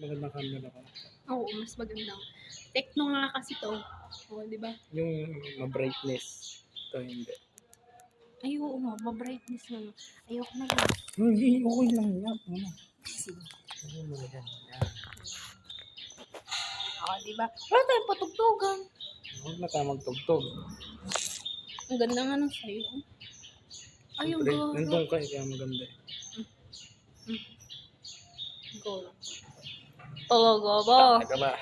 Magandang camera ko. Oo, mas maganda. Tecno nga kasi 'to. Oh, 'di ba? Yung ma-brightness. Ito hindi. Ay, oo nga, ma-brightness na. Ayoko na lang. Hindi, okay lang yan. Ano? Sige. Ano mo na yan? Yan. Oh, 'di ba? Wala tayong patugtugan. Huwag na tayo magtugtog. Ang ganda nga ng sayo. Ay, ang Siyempre, gara. nandun ka eh, kaya maganda eh. Go. Talaga ba? Talaga ba?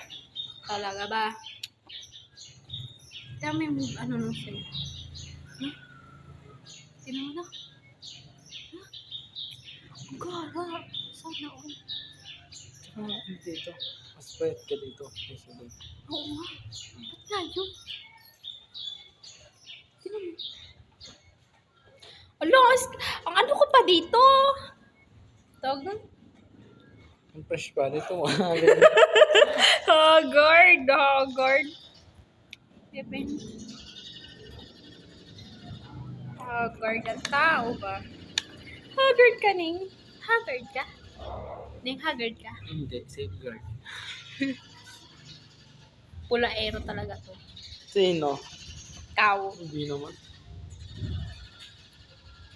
Talaga ba? Tama yung ano nung sayo. Huh? Tinan mo na. Huh? Ang gara. Sana all. Tsaka, dito. Mas pwede ka dito. Kaysa doon. Oo nga. Ba't layo? Tinan mo. Alas, ang ano ko pa dito? Tawag na? Ang fresh pa dito. Haggard, haggard. Depende. Haggard ang tao ba? Haggard ka, Ning. Haggard ka? Ning, haggard ka? Hindi, safeguard. Pula aero talaga to. Sino? Tao. Hindi naman.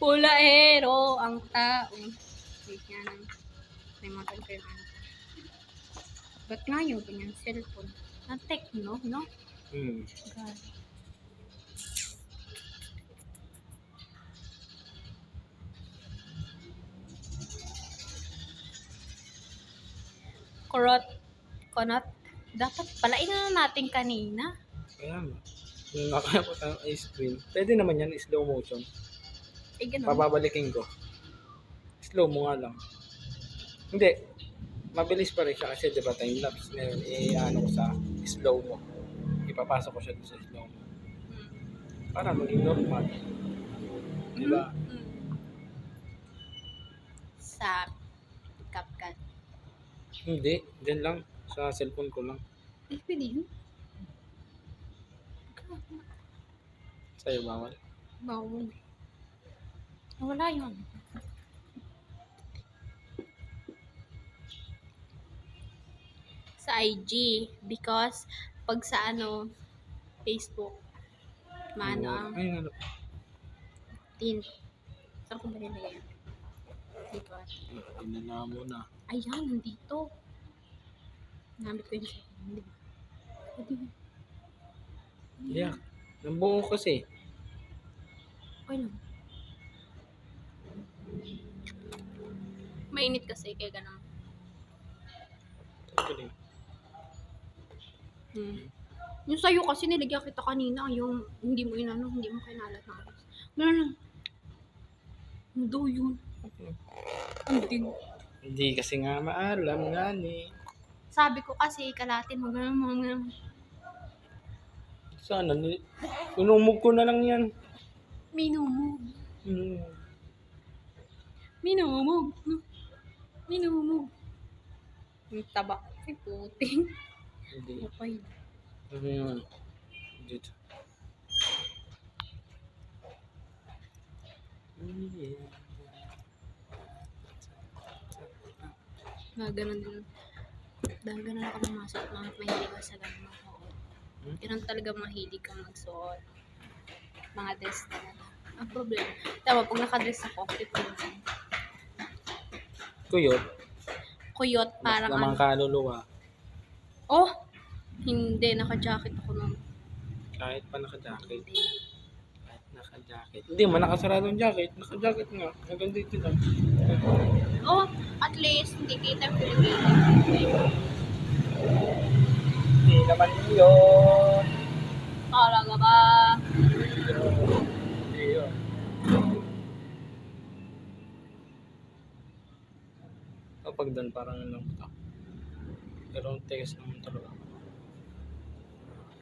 Pula aero ang tao. Wait nga lang. Nalimutan ko yung ano. Ba't nga yung ganyan cellphone? Ang Tecno, no? God. Konot. Dapat palain na natin kanina. Kaya nga. Kung nakakapot ang ice cream, pwede naman yan, slow motion. Eh, ganun. Pababalikin ko. Slow mo nga lang. Hindi. Mabilis pa rin siya kasi diba time lapse ngayon ano ko sa slow mo. Ipapasok ko siya doon sa slow mo. Para maging normal. Diba? Sa CapCut. Hindi. Diyan lang. Sa cellphone ko lang. Eh, pwede yun. Sa'yo bawal. Bawal. Wala yun. Sa IG. Because, pag sa ano, Facebook, maano ang Ay, ano. tint. Saan ko ba nilagay yun? Dito at. Tinala mo na. Ayan, nandito. Namit ko yun sa akin. Di ba? Pwede yun. Yeah. Nabuo kasi. Okay lang. Mainit kasi, kaya ganun. Actually. Yung sayo kasi nilagyan kita kanina, yung hindi mo inano, hindi mo kinalat na alas. Ganun. Hindi yun. Hindi. Hindi kasi nga maalam nga ni. Sabi ko kasi, kalatin mo, ganun mga. Sana, inumog ko na lang yan. Minumog. Inumog. Minumog. Minumog. Yung taba. Ay, puting. Hindi. Okay. Ano yun? Dito. Yeah. Ganun din. Dahil ganun ako pumasok at mahilig ka sa ganun magsuot. Ganun talaga mahilig kang magsuot. Mga dress talaga. Ang problema. Tama, pag nakadress ako, tipulong. Kuyot. Kuyot, parang Naman kaluluwa. Oh! Hindi, naka-jacket ako nun. Kahit pa naka-jacket. Kahit naka-jacket. Hindi man nakasarado yung jacket. Naka-jacket nga. Hanggang dito lang. Oh, at least, hindi kita yung Pilipino. Hindi naman yun. Talaga ba? Hindi yun. Kapag doon parang lang ito. Pero ang text naman talaga.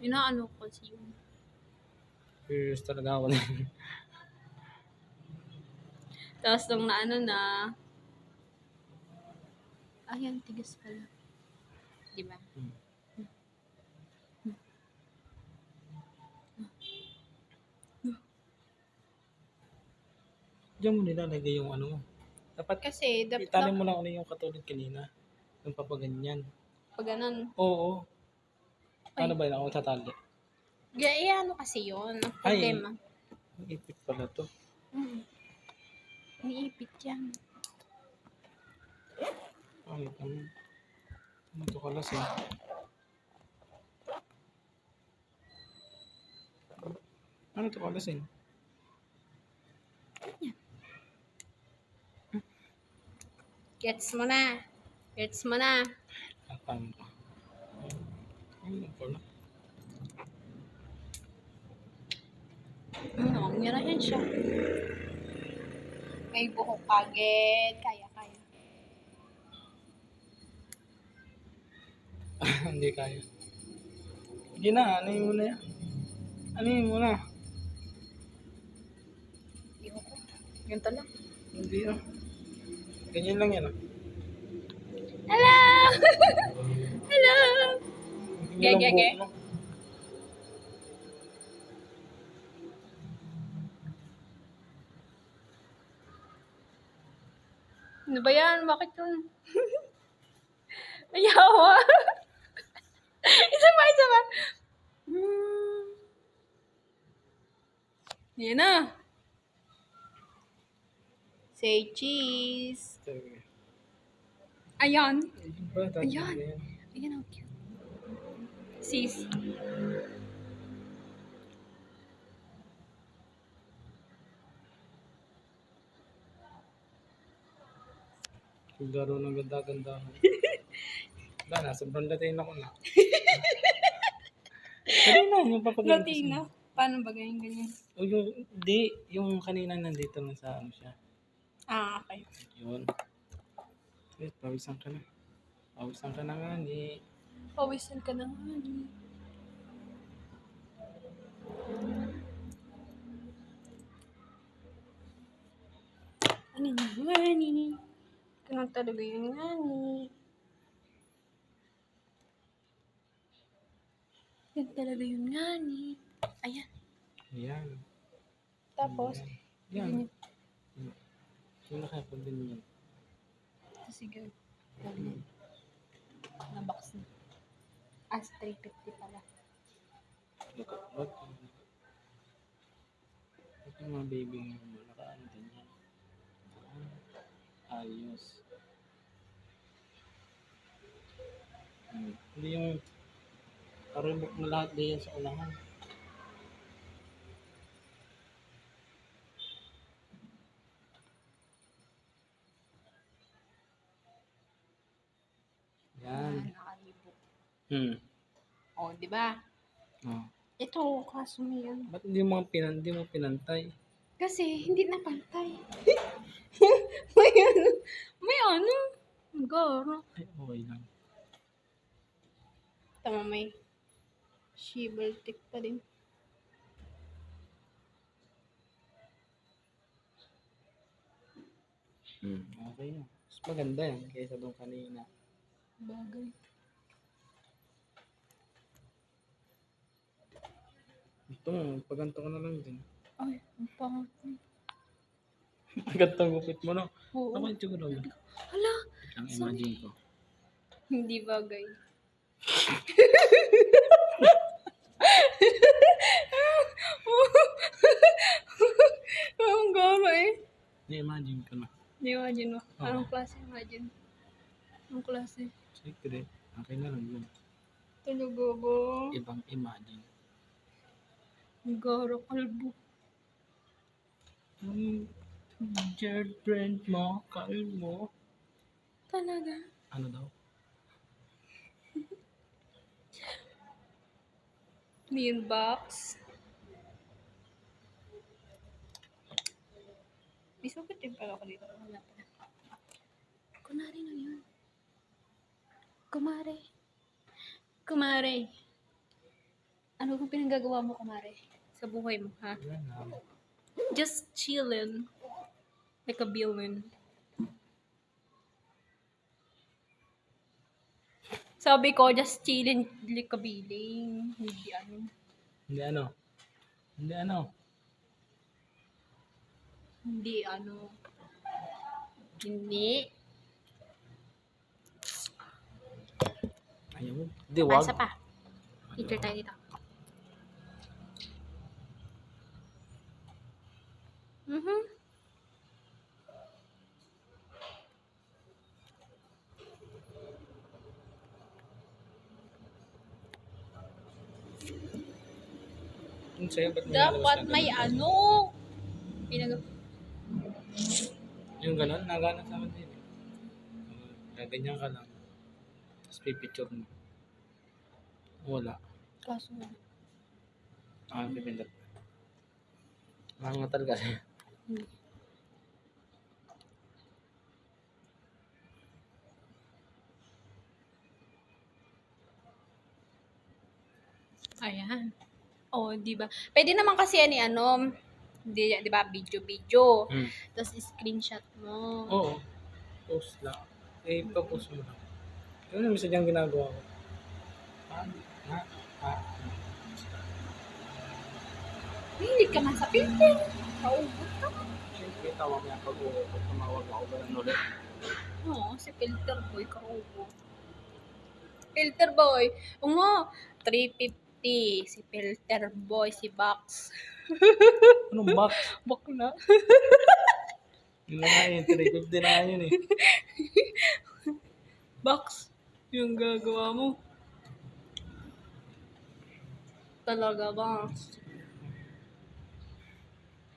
Inaano ko kasi yun. Curious talaga ako na yun. Tapos nung naano na, ayan, tigas pala. Diba? Diyan mo nilalagay yung ano mo. Dapat Kasi, itanin mo lang ano yung katulad kanina. Yung papaganyan. Pag ganun. Oo. Ay. Ano ba yun? Ako tatali. Ano kasi yun? Ang Ay, problema. ang ipit pala to. Iniipit yan. Ay, ano to kalas eh. Ano to kalas eh? Gets mo na. Gets mo na. Atang ko. Ano pala? Mirahin siya. May buhok kagad. Kaya. Hindi kaya. Hindi na, ano mo na yan? Ano mo na? Iwan ko. Ganito lang. Hindi ah. Ganyan lang yan ah. Hello! Hello! Ganyan lang Ge. buhok mo. Ano ba yan? Bakit yun? Ayawa. Isa pa. Yan na. Say cheese. Sige. Ayan. Ayun ba? Dati Ayan. ganyan. Ayan ang cute. Sis. Laro ng ganda-ganda. Wala na, sobrang latin ako na. Kanina, yung papaganyan. Latina. Paano ba ganyan? O yung kanina nandito na sa ano siya. Okay. Yun. Wait, pawisan ka na. Pawisan ka na nga, ni. Pawisan ka na nga. Ano na nga ni? Ganun talaga yun nga ni. Yan talaga yun nga ni. Ayan. Ayan. Tapos, Yan. Yung nakapag din yan. sige. Na-box na. 350 pala. Wag. Ito yung mga baby ngayon mo. Nakaano din yan. Ayos. Hindi yung karibok na lahat din yan sa ulangan. Yan. Nakalibok. Di ba? Oh. Ito, kaso mo yan. Ba't hindi mo pinantay? Kasi, hindi na pantay. May ano? Garo. Ay, okay lang. Tama, may shibble tick pa din. Okay na. Mas maganda yan kaysa doon kanina. Bagay. Ito mo, paganto ka na lang din. Ay, ang pangat mo. Paganto ang gupit mo, no? Oo. Ako yung siguro yun. Hala, Ang imagine ko. hindi bagay. Ang garo eh. Imagine ko na. Imagine mo. Oo. Anong klase imagine? Anong klase? Secret. Okay na lang yun. Talaga ba? Ibang imagine. Ang garo, kalbo. Yung girlfriend mo, kalmo. Talaga? Ano daw? Meal box. Bisukit din pala ako dito. Wala pala. Kunwari na yun. Kumare. Kumare. Ano kung pinanggagawa mo, kumare? Sa buhay mo, ha? Wala na. Just chillin'. Like a villain. Sabi ko, just chillin' like a villain. Hindi ano. Hindi ano? Hindi ano? Hindi ano. Hindi. Ayaw mo. Hindi, wag. Pasa pa. Teacher tayo dito. Mhm. Yung sa'yo, ba't mo Dapat nilalabas na may ganun? ano. Pinag... Yung gano'n, nagana sa akin din. Gaganyan ka lang. Tapos pipicture mo. Wala. Kaso, Pipindot. Mangatal kasi. hmm. Ayan. Oh, di ba? Pwede naman kasi yan ano, di ba, video. Hmm. Tapos screenshot mo. Oo. Post lang. Ipapost mo lang. Yun yung isa diyang ginagawa ko. Ah. Hindi ka man sa filter. Kaugot ka. Siyempre, tawag niya pag tumawag ako ba ng ulit. Oo, si filter boy, kaugot. Filter boy. Ungo, 350. Si filter boy, si Box. Anong box? Bakla. Yun na nga yun. 350 na nga yun eh. Box. Yung gagawa mo. Talaga, Box.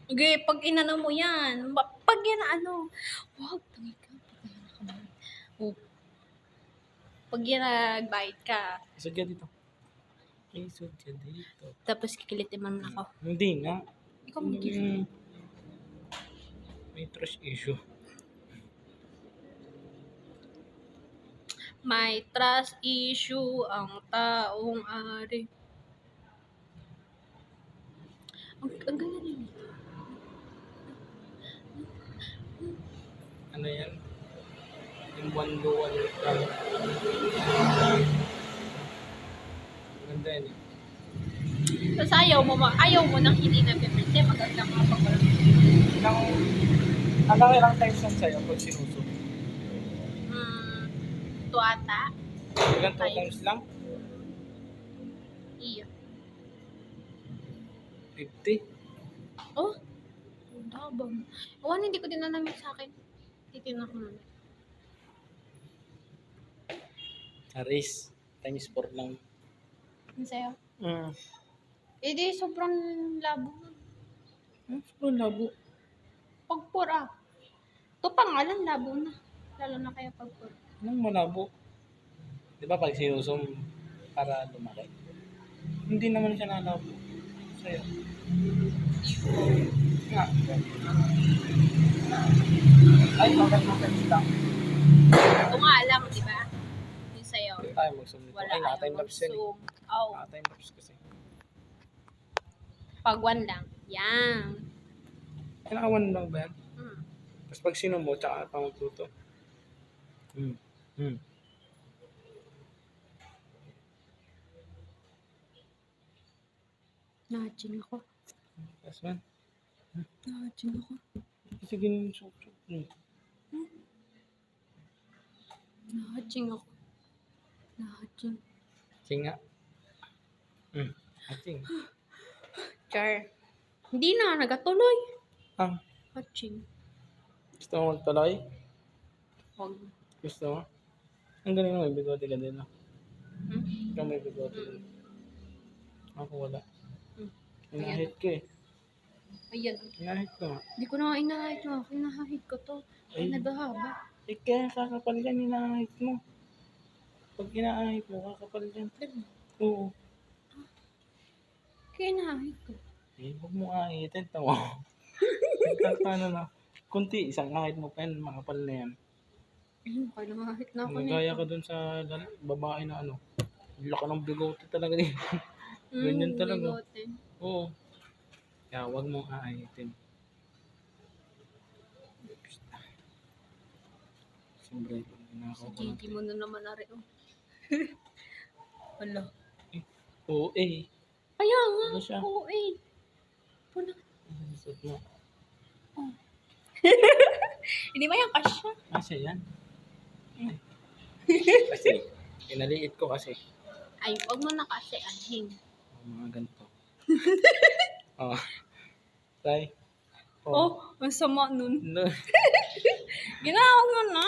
Okay, pag inano mo yan, pag yan ano, wag, tangi ka, pag yan nakabayad. Oh, pag yan nagbayad ka, Isod ka dito. Isod ka dito. tapos kikilitin mo naman ako. Hindi nga. Ikaw magkikilit. May trust issue. May trust issue ang taong ari. Ang ganda rin. Ano yan? Yung one-do-one. Ganda yan eh. Tapos ayaw mo nang hindi na pipinte, maganda mga pag-wala. Hanggang ilang times yan sa'yo pag sinusok? Ito ata. Hanggang 2 times lang? Iyo. 50? Oh, ang dabang. Ewan, hindi ko din alam yung sa akin. Titignan ko muna. Aris. Times 4 lang. Ano sa'yo? Eh di sobrang labo. sobrang labo. Pag-4 ah. Ito pa nga lang, labo na. Lalo na kaya pag-4. Anong malabo? Di ba pag sinusum para lumaki? Hindi naman siya nalabo. Sa'yo. Nga. Ay, okay lang. Ito nga lang, di ba? Yung sa'yo. Hindi tayo mag-zoom nito. Wala Ay, naka-time ayaw lapse yan eh. mag-zoom. Oh, Naka-time lapse kasi. pag 1 lang. Yan. Ay, naka-1 lang ba yan? Hmm. Tapos pag sino mo, tsaka pa magluto. Nahaching ako. Tapos man. Nahaching ako. Sige yung sup-sup. Nahaching ako. Nahaching. Singa. Ating. Char. Hindi na, nagatuloy. Ah, Haching. gusto mo magtuloy? Wag. Gusto mo? Ang galing mo, may bigote ka din. Hmm? Ikaw may bigote din. Ako wala. Hmm. Inahit ko eh. Ayan. Inahit ko nga. Hindi ko na inahit mo. Kinahit ko to. Ay. Nagahaba. Eh kaya kakapal yan, inahit mo. Pag inaahit mo, kakapal yan. Oo. Kaya inahit ko. Eh, huwag mo ahitin. Tawa. Ano na. Kunti, isang ahit mo pa yan, makapal na yan. Kaya nangahit na ako Nagaya ka dun sa babae na ano. Laka ng bigote talaga din. Ganyan talaga. Bigote. Oo. Kaya huwag mong aahitin. Siyempre, Si Gigi mo na naman na rin. Wala. Oo eh. Kaya nga. Ano siya? Oo eh. Puna. Isot mo. Hindi ba yung kasya? Kasi yan. Kasi, Pinaliit ko kasi. Ay, wag mo na kasi anhin. Mga ganito. Oh. Tay. Oh, ang sama nun. No. Ginawa mo na.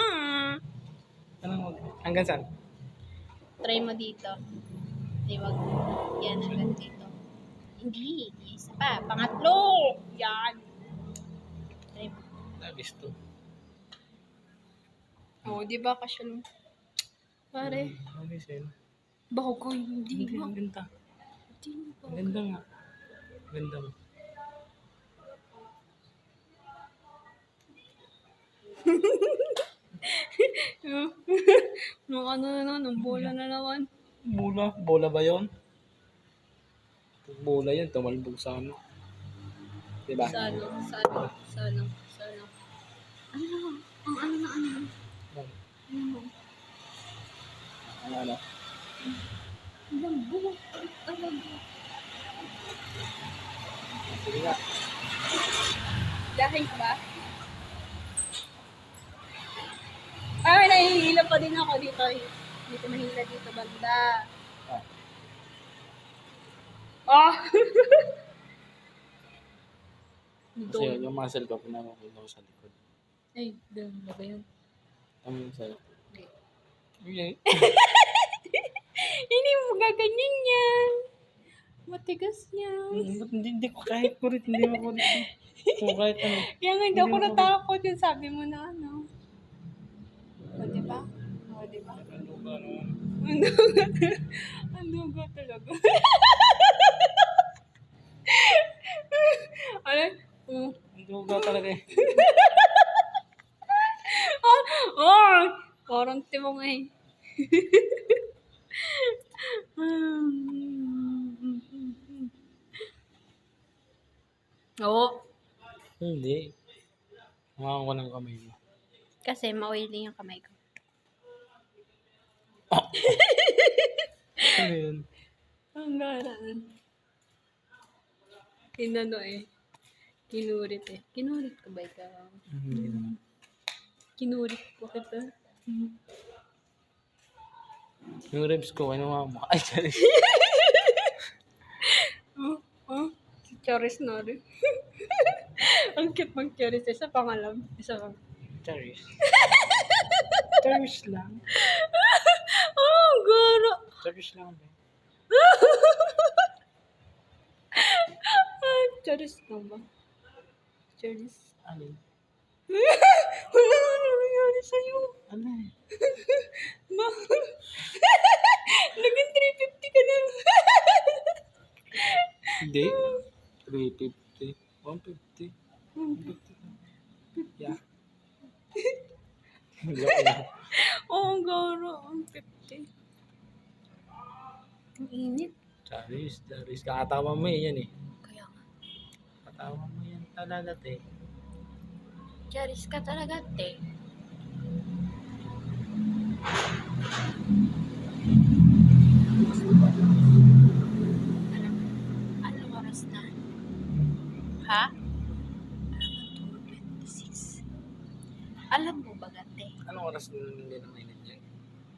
Hanggang saan? Try mo dito. Di wag. Yan, hanggang dito. Hindi. Isa pa. Pangatlo. Yan. Try mo. Labis to. Oh, di ba kasi nung pare, Labis eh. bago hindi Hindi, ba? ang ganda. Hindi ba? Ang ganda nga. Ganda mo. Nung ano na naman, nung bola na naman. Bola? Bola ba yun? Bola yun, tumalbog sa ano. Diba? Sa ano? Ano? Ang ano na ano? Ano? Ano? Lambo. Talaga. Sige nga. Dahil ba? Ay, nahihila pa din ako dito. Dito mahila dito banda. Ah. Ah! Kasi yun, yung muscle ko, pinapakita ko sa likod. Ay, doon na ba yun? Ano yun sa'yo? Okay. Hindi mo gaganyan yan. Matigas yan. Ba't hindi ko kahit kurit, hindi mo kurit. Kung kahit ano. Kaya nga hindi ako natakot yung sabi mo na ano. O, diba? O, diba? Ano ba naman? Ang dugo talaga. Ano? Ang duga talaga eh. Oh! Parang timong eh. Oo. Hindi. Hawakan ko ng kamay mo. Kasi mawili yung kamay ko. Ano yun? Ang garaan. Kinano eh. Kinurit eh. Kinurit ko ba ikaw? Hindi naman. Kinurit ko kita. Yung ribs ko, ano mo? Ay, sorry. Oh, si Charis na rin. Ang cute mang Charis. Isa pangalam. Isa pang. Charis. Charis lang. Oh, garo. Charis lang. Charis na ba? Charis. Alin? Wala na nangyari sa'yo. Ano eh? Naging 350 ka na. Hindi. 350. 150. 150. Yeah. Joke lang. Oo, garo. Ang 50. Ang init. Charis. Kakatawa mo eh, yan eh. Kaya nga. Kakatawa mo yan talaga eh. Charis ka talaga, te. Anong oras na? Ha? Alam mo, 2:26. Alam mo ba, gante? Anong oras hindi na mainit yan?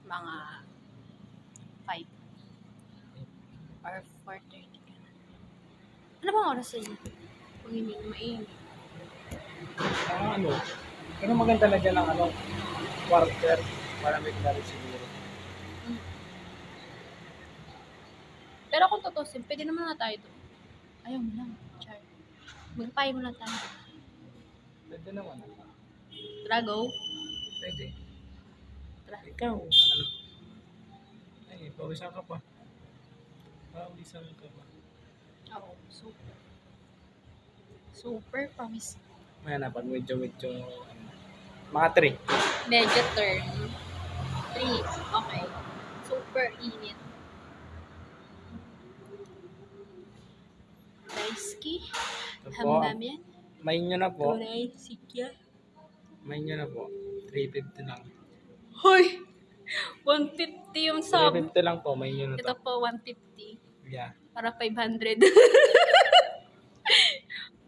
Mga 5 or 4:30 ka na. Ano bang oras sa'yo? Kung hindi na mainit. Ano? Pero maganda na dyan ang ano, quarter. Para may klaro siguro. Pero kung tutusin, pwede naman na tayo doon. Ayaw mo lang, Char. Magpayo mo lang tayo. Pwede naman. Tara, go. Pwede. Tara. Ikaw, ano? Ay, pawisan ka pa. Pawisan ka pa. Oo, super. Super pawis. May na, pag medyo, ano, mga 3. Medyo turn. 3. Okay. Super init. Daisuki. Ito po, Hamdamen. main nyo na po. Tunay sikya. Main nyo na po. 350 lang. Hoy! 150 yung sub. 350 lang po, main nyo na Ito to. po, 150. Yeah. Para 500.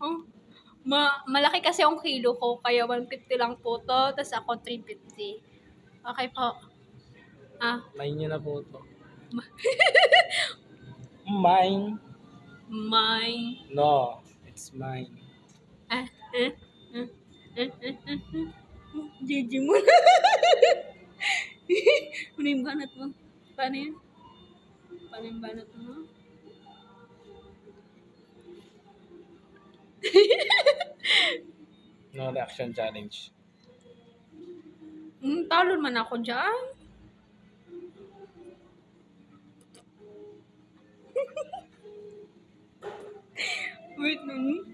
Oh, malaki kasi yung kilo ko, kaya 150 lang po to. Tapos ako 350. Okay po. Ah, Mine nyo na po ito. Mine? mine. No, it's mine. Ah, Gigi mo. Ano yung banat mo? Paano yun? Paano yung banat mo? No reaction challenge. Talo man ako dyan. Wait nun.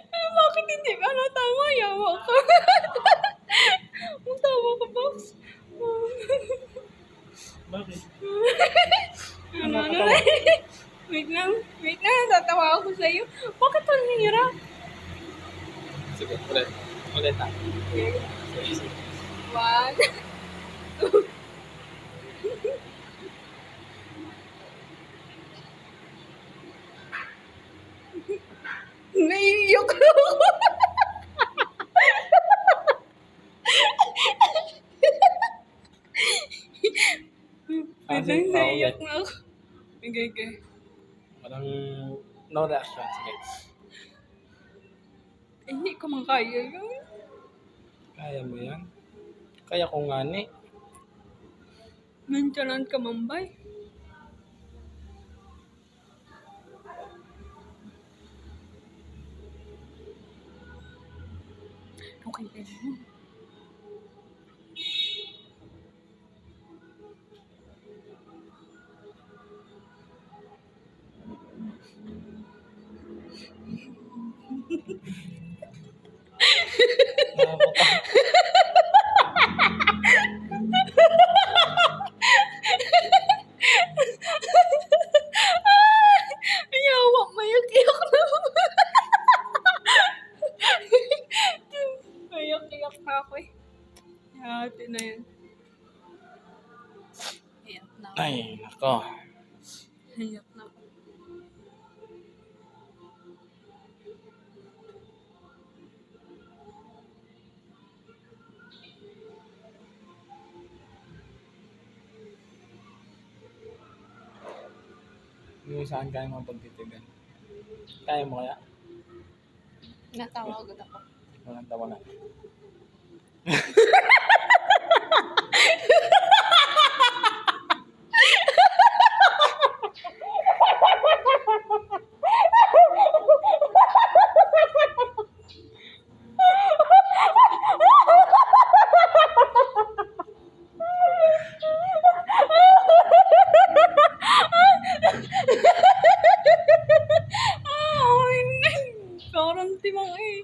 Bakit hindi ka natama? Yawa ka. Tawa ka, Box. Bakit? Ano? Wait lang. Tatawa ako sa'yo. Bakit ang hirap? Sige, ulit. Ulit na. One. Naiiyak na ako. Kasi, Naiiyak na ako. Okay. Walang no reaction. Sige. Hindi ko man kaya yun. Kaya mo yan? Kaya ko nga ni. Nandyanan ka, Mambay. Okay, then. Ayawa, mayak-iyak na ako. Mayak-iyak na ako eh. Hati na yan. Iyak na ako. Ay, nako. Iyak na ako. Yung saan kaya mo pagtitigan? Kaya mo kaya? Natawa agad ako. Walang tawa na. Parang timang eh.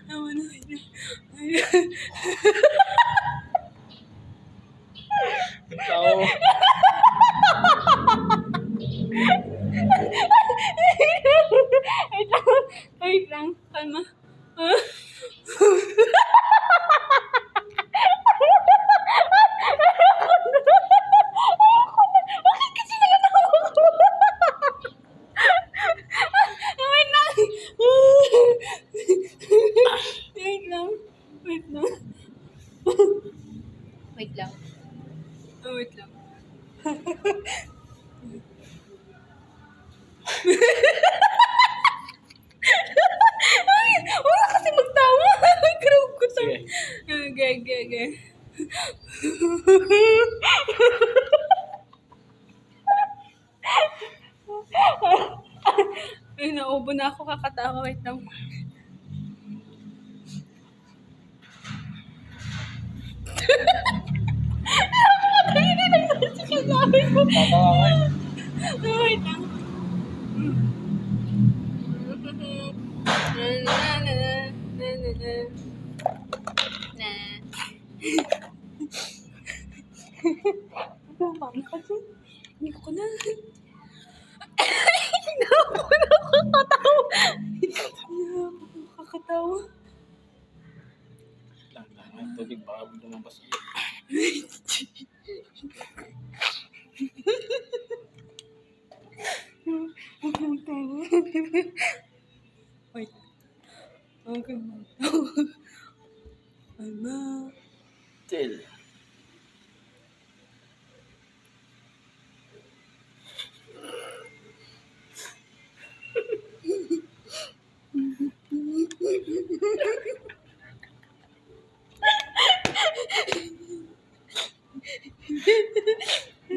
Tama na. Ang tao. Wait lang. Kalma. Bakit kasi nagatawa ko? Wait lang. Wait lang. Wait lang. Wait lang. Wait lang. Ay, wala kasi magtawa. Grab ko to. Sige. Okay. Ay, naubo na ako kakatawa. Wait lang. Hindi nagsasabi ko. Tatawa ka eh. Wait lang. Tama na kasi. Hindi ko na. Hindi ako nakakatawa. Hindi ako nakakatawa. Lang, tubig baka lumabas ulit. Wait. Okay. Ano? Chill.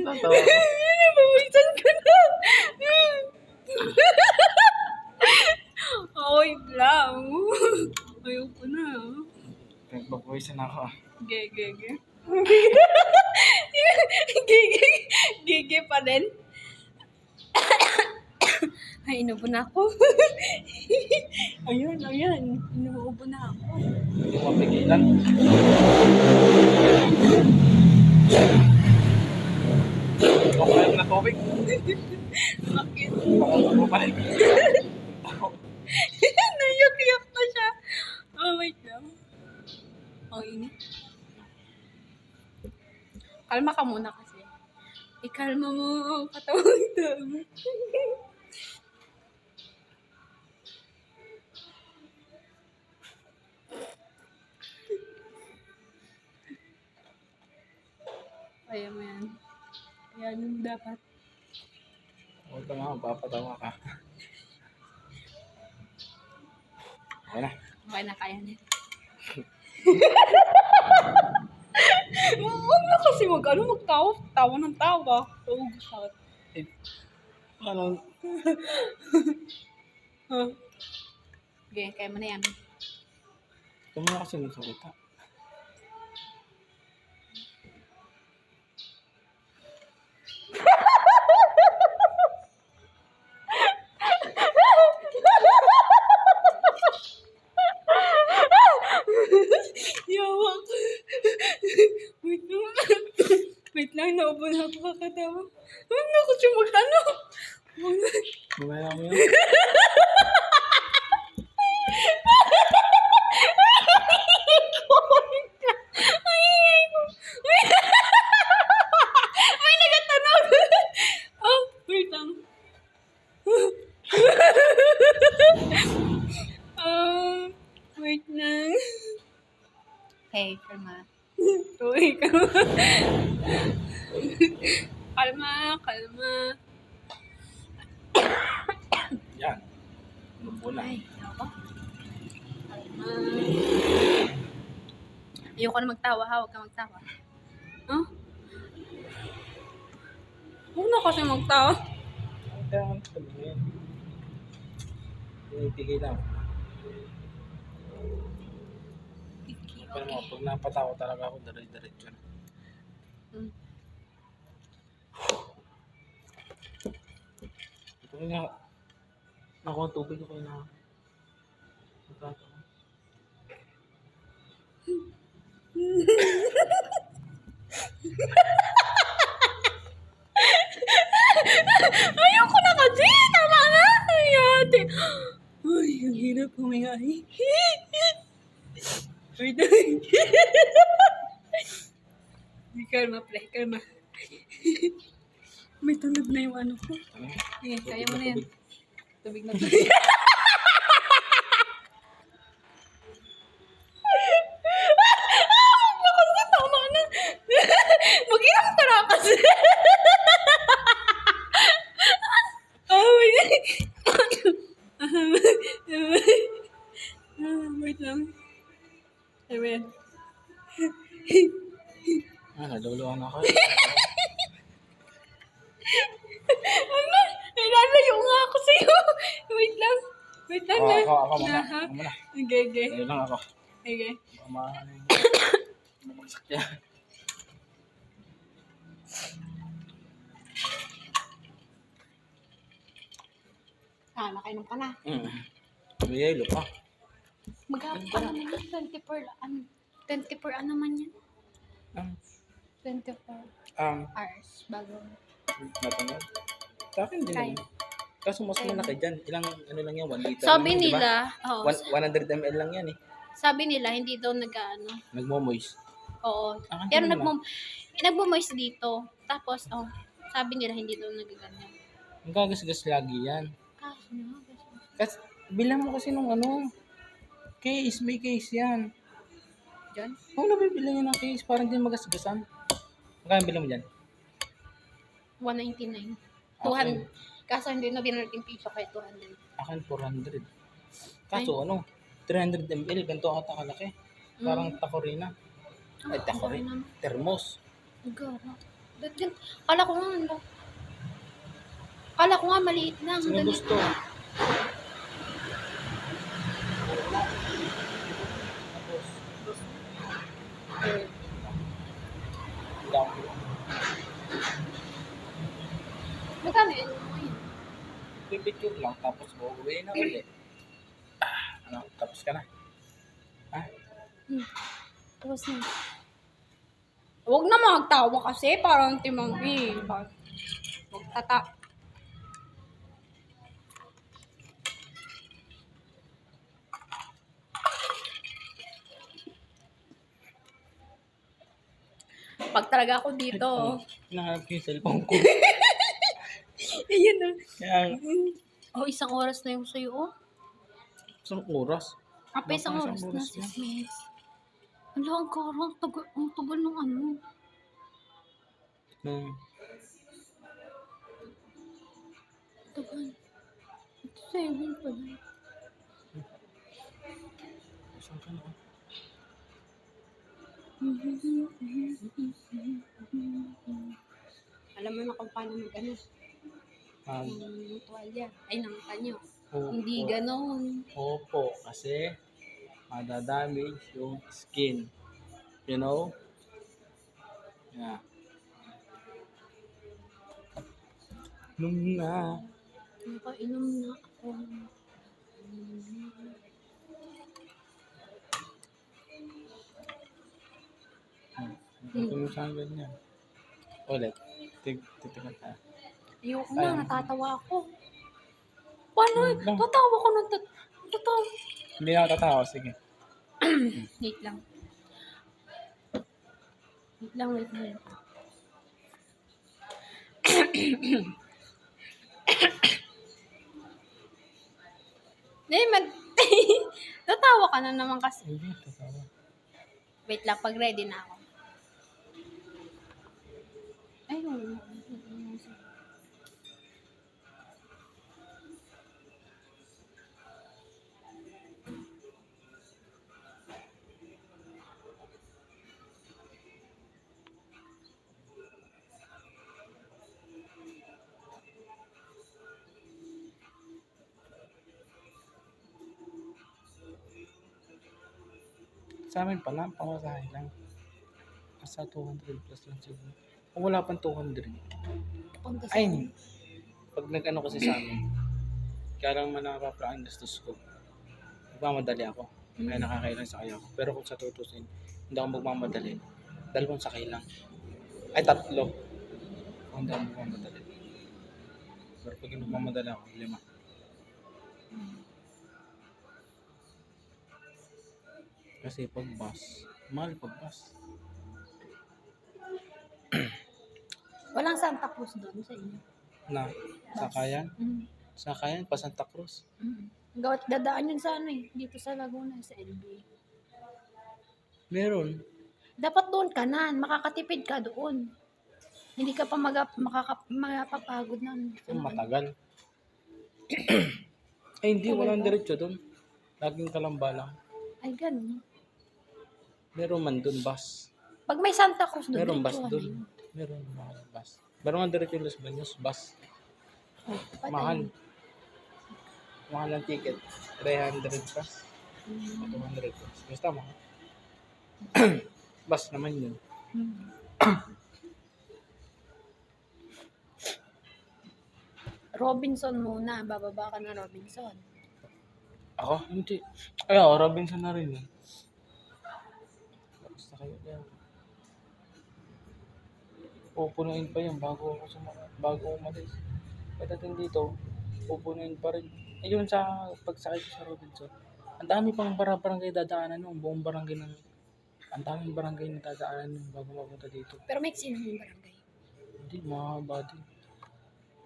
Tatawa ko. Napawisan ka na. Wait lang. Ayoko na. Nagpapawisan ako ah. Gege. Gege. Gege pa rin. Ay, inubo na ako. Ayun. Inuubo na ako. Hindi mo mapigilan. Okay na tubig. Bakit? Pakungkong mo pa rin. Nayak-yak na siya. Oh, wait lang. Ang init. Kalma ka muna kasi. Ikalma mo ang katawang tama. Kaya mo yan. Yan yung dapat. Huwag ka nga, papatawa ka. Okay na. Okay na, kaya na. Huwag na kasi magtawa. Tawa ng tawa. Uugusat. Ano? Huh? Okay, kaya mo na yan. Ito mo na kasi nagsalita. Yawa ko. Wait lang. Wait lang, naubo na ako kakatawa. Huwag na ako siya magtanong. Mamaya mo yun. Ay, ingay ko. May nagatanog. Oh, wait lang. Wait lang. Hey, kalma. Uy, kalma. Kalma. Yan. Lubo na. Ay, ako. Kalma. Ayoko na magtawa ha, huwag ka magtawa. Huh? Huwag na kasi magtawa. Ang kaya nga sabihin. Tinitigil lang. Pero mo, pag napatawa talaga ako, diretso na. Hmm. Ito nga. Nakuha ang tubig ako na. Nagkatawa. Ayoko na kasi! Tama na! Ay, ate. Ay, ang hirap huminga. Wait. Kalma, pre. Kalma. May tunog na yung ano ko. Ano? Sige, kaya mo na yan. Tubig na. Kasi tama na. Mag-inom ka na kasi. Wait. Wait lang. Amen. Naluluhan ako. Ano? Nilalayo nga ako sa'yo. Wait lang. Wait lang na. Ako muna. Ha? Ako muna. Okay. Ayun lang ako. Okay. Mabagsak yan. Nakainom ka na. May yelo pa. Ano naman yan? 24 naman yan. 24 hours bago. Natanggal. Sa akin din Kaya. naman. Kaso mas malaki dyan. Ilang ano lang yan, 1 liter. Sabi lang, di ba? nila, oo, 100 ml lang yan eh. sabi nila hindi daw nag-ano. Nagmo-moist. Oo. Ah, Pero hindi nagmo-moist dito. Tapos, sabi nila hindi daw nag-ganyan. Ang gagasgas lagi yan. Kaso na, Kasi, bilang mo kasi nung ano, case, may case yan. Diyan? Kung nabibili niya ng case, parang hindi magasgasan. Magkano bilang mo dyan? 199. Akin, 200. Kaso hindi na binaliting piso kaya 200. akin 400. Ay. Kaso ano, 300 ml, ganito ata kalaki. Parang takorina. Ay, Ang takorina. naman. Thermos. Ang gara. Ba't gan? Kala ko nga, ano? Kala ko nga maliit lang. Sino Ganito. gusto? Magkano yun? Ayun. Pipicture lang, tapos uuwi na ulit. Ano, tapos ka na. Ha? Tapos na. Huwag na magtawa kasi. Parang timang Huwag tata. Pag talaga ako dito. Hinahanap ko yung cellphone ko. Ayan na. Kaya, Oh, isang oras na yung sa'yo, oh. isang oras. Apa, isang Baka oras isang na, oras 6 minutes. Ala, ang karang ang tagal ng ano. Nung, Tagal. 7 pa lang. saan ka na? Alam mo na kung paano mag-ano. Tuwalya. Ay, ng kanyo. Hindi ganon. Opo, kasi madadamage yung skin. You know? Yeah. Nung na. Nakainom na ako. Ito mo saan ganyan. Ulit. Titigan ka. Ayoko Ayun. na, natatawa ako. Paano? Lang. Tatawa ko ng tatawa. Hindi na ako tatawa. Sige. Wait lang. Wait lang. Naman. Tatawa ka na naman kasi. Hindi, tatawa. Wait lang, pag ready na ako. Ayun. Sa amin pala, pamasahe lang. Nasa 200 plus lang siguro. Kung wala pang 200. Punta sa Ay, pag nag-ano kasi sa amin, kaya lang man nakapaplaan gastos ko. Magmamadali ako. Kaya nakakailan sakay ako. Pero kung sa tutusin, hindi ako magmamadali. 2 sakay lang. Ay, 3. Kung hindi ako magmamadali. Pero pag magmamadali ako, 5. Kasi pag bus, mahal pag bus. Walang Santa Cruz doon sa inyo. Na, sakayan? Mm. Sakayan, pa Santa Cruz. Gawat dadaan yun sa ano eh, dito sa Laguna, sa LB. Meron. Dapat doon ka na, makakatipid ka doon. Hindi ka pa makapapagod na. Matagal. Ay, hindi. Walang diretso doon. Laging kalamba lang. Ay, ganun. Meron man doon bus. Pag may Santa Cruz doon, Meron bus diretsuhan doon. na yun. Meron mga bus. Meron nga diretso yung Los Baños bus. Oh, patay. Mahal. Mahal ang ticket. 300 plus. 200 plus. Basta mahal. Bus naman yun. Robinson muna, bababa ka na Robinson. Ako? Hindi. Ay, ako, Robinson na rin yun. Basta kayo dyan. Pupunuin pa yan bago ako umalis. Pagdating dito, pupunuin pa rin. Ayun sa pagsakay ko sa Robinson. Ang dami pang barangay dadaanan nung buong barangay ng ang daming barangay na dadaanan nung bago mapunta dito. Pero may sino yung barangay? Hindi, mahaba din.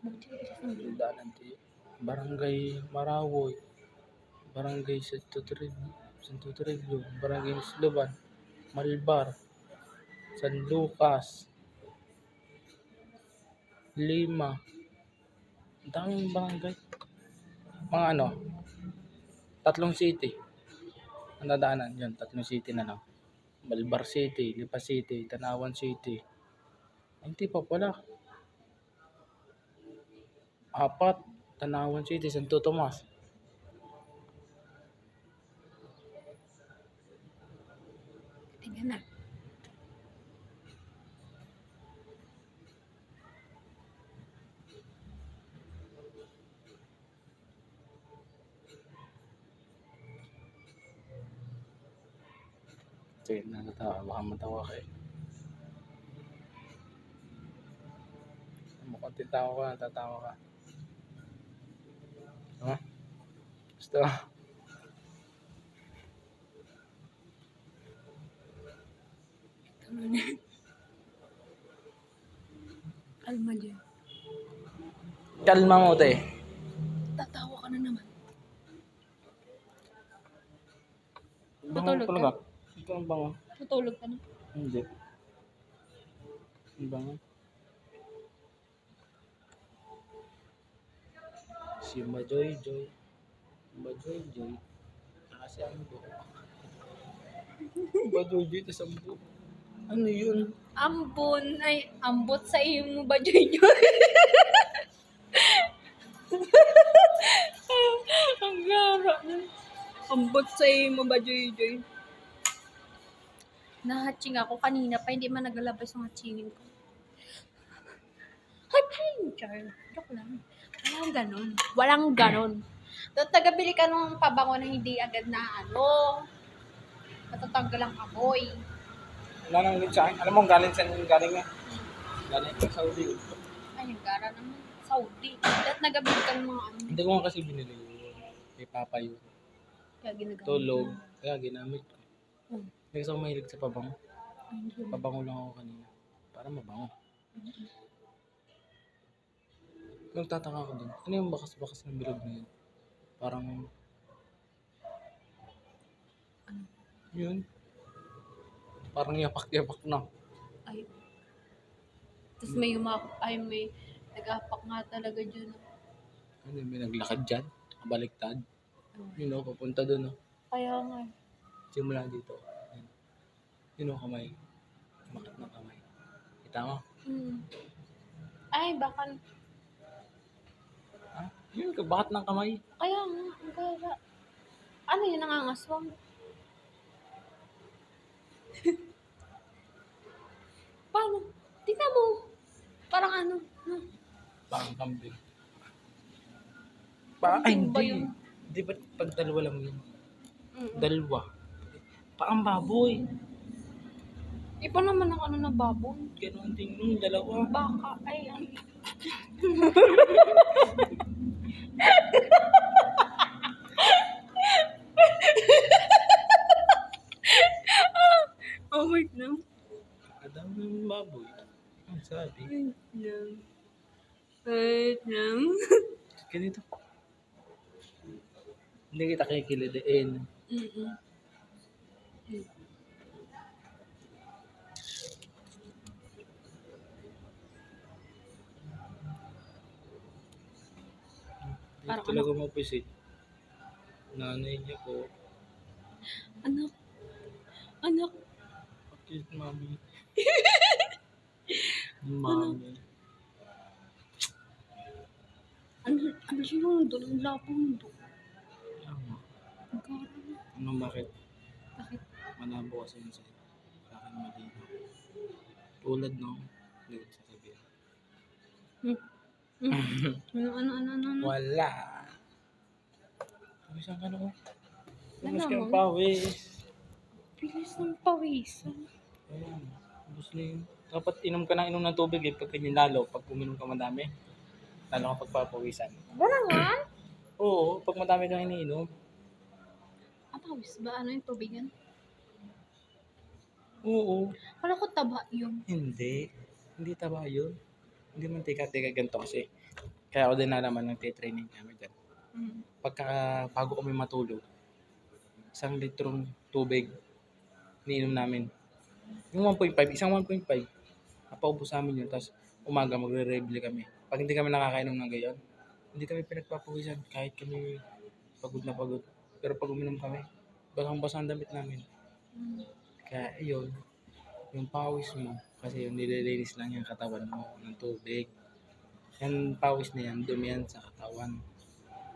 Buti ka kasi Daanan din. Barangay Marawoy, Barangay Santo Toribio, Barangay Isloban, Malbar, San Lucas, Lima. Ang daming barangay. Mga ano, tatlong city. Ang dadaanan yun, tatlong city na lang. Malbar City, Lipa City, Tanawan City. Ay, hindi pa pala. Apat, Tanawan City, Santo Tomas. Tingnan na. Sige, natatawa. Baka matawa kayo. Mukhang titawa ka, natatawa ka. Ha? Gusto? Tama na. Kalma dyan. Kalma mo, te. Tatawa ka na naman. Bango Tutulog ka? talaga. Ito ang bango. Tutulog ka na. Hindi. Ang bango. Si Majoy Joy. Majoy Joy. Kasi ang buo. Majoy Joy, tas ang buo. Ano yun? Ambon ay ambot sa iyo mo ba, Joy Joy? Ang gara na. Ambot sa iyo mo ba, Joy Joy? Nahatching ako kanina pa, hindi man nagalabas yung hatchingin ko. Hatching! Char. Joke lang. Walang ganon. Walang ganon. Tagabili ka ng pabango na hindi agad na matatanggal ang amoy. Wala nang sa akin. Alam mo, galing saan yung galing nga? Galing sa Saudi. Ay, ang gara naman. Saudi. At nagabili ka ng mga ano. Hindi ko nga kasi binili yun. May papa yun. Kaya ginagamit. Tulog. Kaya ginamit ko. Hmm. Hindi kasi ako mahilig sa pabango. Ay, hindi yun. Pabango lang ako kanina. Para mabango. Nagtataka ako dun. Ano yung bakas-bakas ng bilog na yun? Parang... Yun. Parang yapak-yapak na. Ay. Tapos may nag-apak nga talaga dyan. Ano may naglakad dyan? Kabaliktad. Yun o, papunta dun o. Kaya nga. Simula dito. Yun o, kamay. Bakit na kamay? Kita mo? Ay, baka. Ha? Yun, bakat ng kamay. Kaya nga. Ang gara. Ano yun, nangangaswang? Paano? Tingnan mo. Parang ano. No? Parang kambing. Ay, Kambing ba hindi. yun? Di ba pag dalawa lang yun? Dalawa. Paang baboy. Iba naman ang ano ng baboy. Ganon din yung dalawa. Baka. Ay, ay. Oh, wait na. Kadami yung baboy. Ang sabi. Wait lang. Wait lang. Ganito. Hindi kita kikilidiin. Hindi Parang talaga mapisit. Nanay niya po. Anak. Anak. Bakit mami? Mami. Ano siya yung doon? Ang lapong doon. Tama. Ang gara na. Ano bakit? Bakit? Malabo kasi yun sa'yo. Sa akin malinaw. Tulad nung hindi ko sasabihin. Ano? Wala. Pawisan ka na ko. Tumas ka Ano ng mo? pawis. Bilis ng pawisan. Ayan. Ubus na yun. Dapat inom ka ng tubig eh. Pag ganyan lalo. Pag uminom ka madami. Lalo ka pagpapawisan. Wala nga. Oo. Pag madami kang iniinom. Ang pawis ba? Ano yung tubigan? Oo. Wala ko taba yun. Hindi. Hindi taba yun. Hindi man tika ganito kasi. Kaya ako din nalaman ng training kami dyan. Mm. bago kami matulog, 1 litrong tubig iniinom namin. Yung 1.5, isang 1.5, napaubos namin yun. Tapos umaga magre-rebel kami. Pag hindi kami nakakainom ng gayon, hindi kami pinagpapawisan kahit kami pagod na pagod. Pero pag uminom kami, basang-basa ang damit namin. Mm. Kaya yun, yung pawis mo, kasi yung nililinis lang yung katawan mo ng tubig. Yan pawis na yan, dumi yan sa katawan.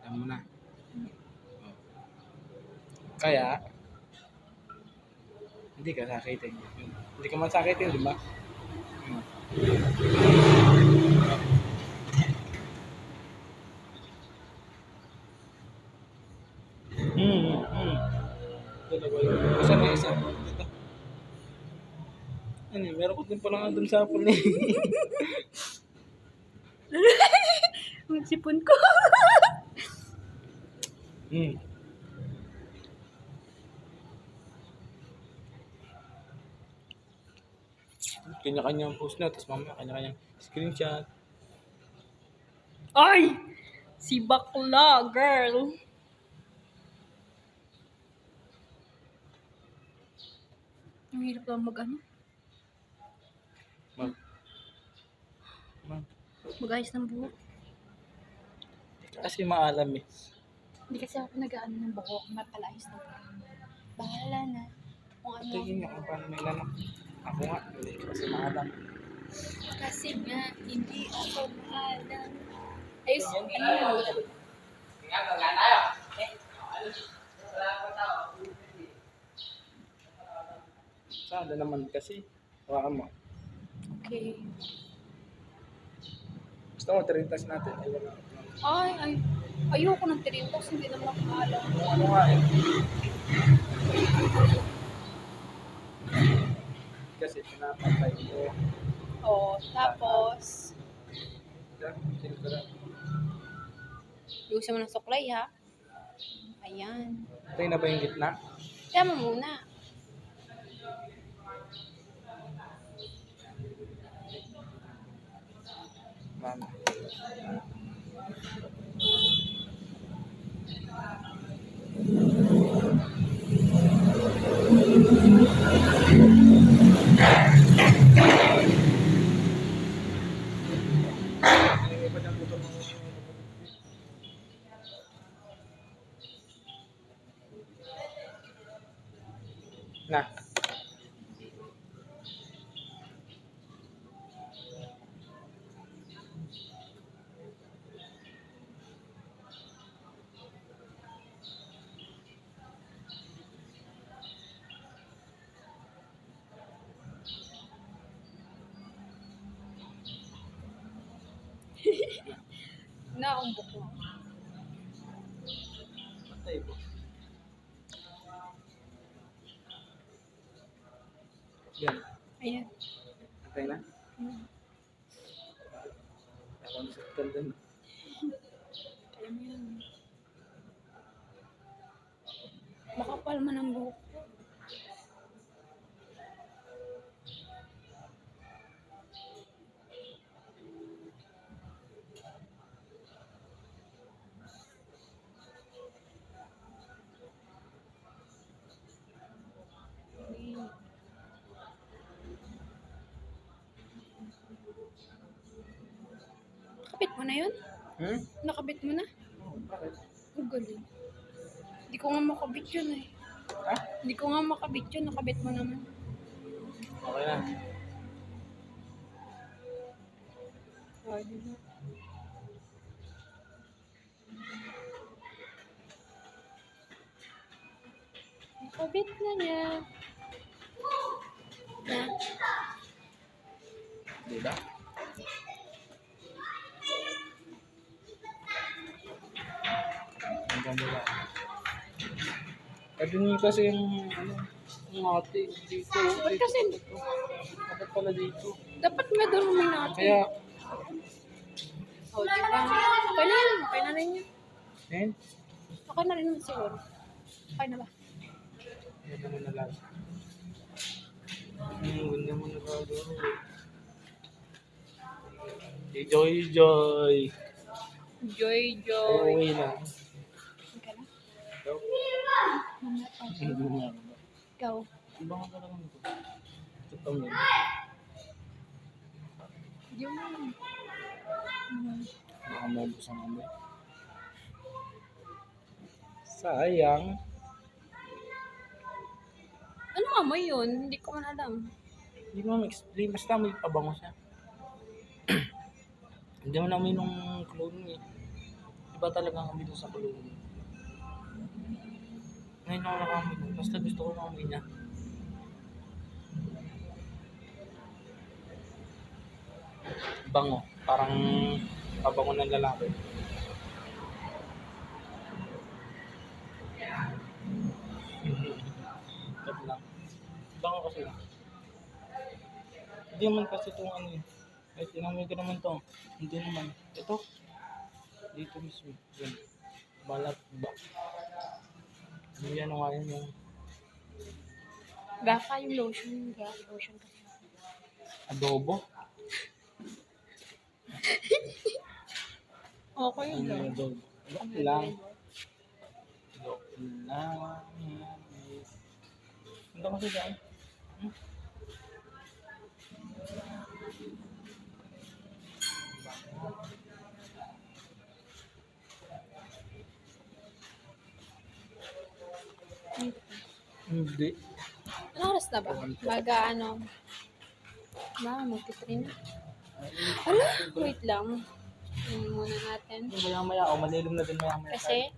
Alam mo na. Oh. Kaya, hindi ka sakitin. Hindi ka man sakitin, di ba? Hmm. Dalawa yun. Isa na isa. Ito. Ano yun, meron ko din pala nga dun sa apple ni. Ang sipon ko. Hmm. Kanya-kanyang post na, tapos mamaya kanya-kanyang screenshot. Ay! Si bakla, girl. Ang hirap lang mag-ano. Mag, mag, Mag-ayos ng buhok. kasi maalam eh. Hindi kasi ako nag-ano ng buhok. Mapalayos ng buhok. Bahala na. Kung ano. Tingin nga kung paano may lanak. Ako nga, hindi kasi maalam. Kasi nga, hindi ako maalam. Ayos, ano? Sana naman kasi. Hawakan mo. Okay. Gusto mo, 30 natin. Ay, wala. Ay. Ayoko ng tiritos. Hindi naman ako maalam. Ano nga eh. Kasi pinapatay ko. Oh, tapos, Yan, chill ka lang. iusin mo ng suklay, ha? Ayan. Patay na ba yung gitna? Tama muna. Mama. Na. Naumbok mo. Patay po. Yan. Ayan. Patay na. Hmm. Ako nasaktan din. Alam mo yan. Makapal man ang buhok. Nakabit mo na yun? Hmm? Nakabit mo na? Bakit? Ang galing. Hindi ko nga makabit yun eh. Ha? Hindi ko nga makabit yun. Nakabit mo naman. Okay na. Oh, diba? Nakabit na niya. Na? Diba? Ang ganda lang. Kadungi kasi yung ate dito. Ba't kasi? Dapat pala dito. Dapat madurumi natin. Kaya, Oh, diba? Okay na yun. Okay na rin yun. eh, Okay na rin yun siguro. Okay na ba? yan naman na lang. Ganda mo na gagawin. Si Joy. Joy, joy. Okay na. Mamaya pa. Hindi mo nga. Ikaw. Ang bango talaga nito. Ito mo. Yung Baka maubos ang amoy. Sayang. Anong amoy yun? Hindi ko man alam. Hindi ko ma-explain. Basta may pabango siya. Hindi mo na amoy nung cologne eh. Iba talaga ang amoy dun sa cologne. Ngayon ako nakamoy nun. Basta gusto ko ng amoy niya. Bango. Parang pabango ng lalaki. Ito lang. Bango kasi lang. Hindi naman kasi itong ano eh. Ay, tinamoy ko naman to. Hindi naman. Ito. Dito mismo. Yan. Balat ba? Yan nga yun yung Baka yung lotion. Grabe lotion kasi. adobo. Okay Ano yun. yung adobo? Joke lang. Joke lang. Ano kasi dyan? Hmm? Hindi. Ano oras na ba? Baga ano. Magti-train. Ala, wait lang. Muna natin. Maya maya. O, malilom na din maya maya. Kasi